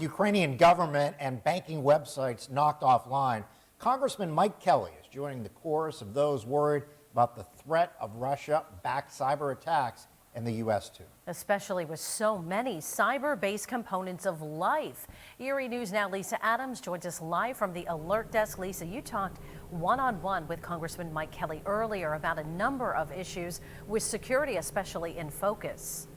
Ukrainian government and banking websites knocked offline, Congressman Mike Kelly is joining the chorus of those worried about the threat of Russia-backed cyber attacks in the U.S. too. Especially with so many cyber-based components of life. Erie News Now Lisa Adams joins us live from the Alert Desk. Lisa, you talked one-on-one with Congressman Mike Kelly earlier about a number of issues with security especially in focus.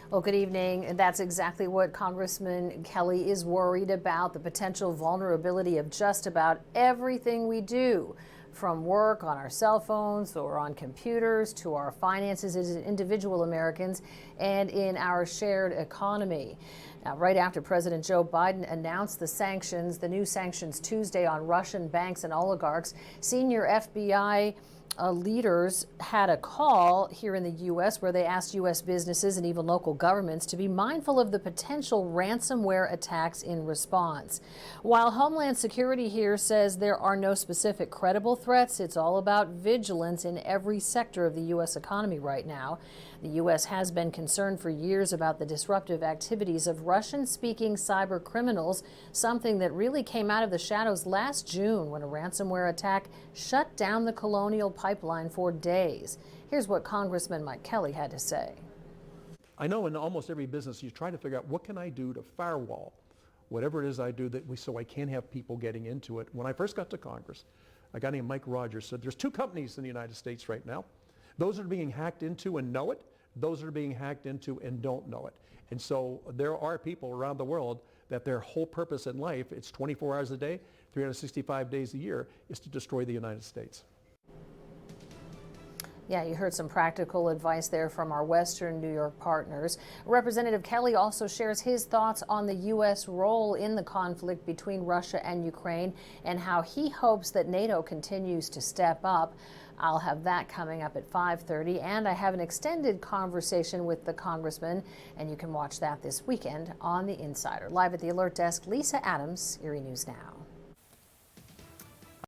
Well, good evening. That's exactly what Congressman Kelly is worried about, the potential vulnerability of just about everything we do, from work on our cell phones or on computers to our finances as individual Americans and in our shared economy. Now, right after President Joe Biden announced the new sanctions Tuesday on Russian banks and oligarchs, senior FBI leaders had a call here in the U.S. where they asked U.S. businesses and even local governments to be mindful of the potential ransomware attacks in response. While Homeland Security here says there are no specific credible threats, it's all about vigilance in every sector of the U.S. economy right now. The U.S. has been concerned for years about the disruptive activities of Russian-speaking cyber criminals, something that really came out of the shadows last June when a ransomware attack shut down the Colonial Pipeline for days. Here's what Congressman Mike Kelly had to say. I know in almost every business you try to figure out what can I do to firewall whatever it is I do so I can't have people getting into it. When I first got to Congress, a guy named Mike Rogers said there's two companies in the United States right now. Those that are being hacked into and know it, those that are being hacked into and don't know it. And so there are people around the world that their whole purpose in life, it's 24 hours a day, 365 days a year, is to destroy the United States. Yeah, you heard some practical advice there from our Western New York partners. Representative Kelly also shares his thoughts on the U.S. role in the conflict between Russia and Ukraine and how he hopes that NATO continues to step up. I'll have that coming up at 5:30, and I have an extended conversation with the congressman, and you can watch that this weekend on The Insider. Live at the Alert Desk, Lisa Adams, Erie News Now.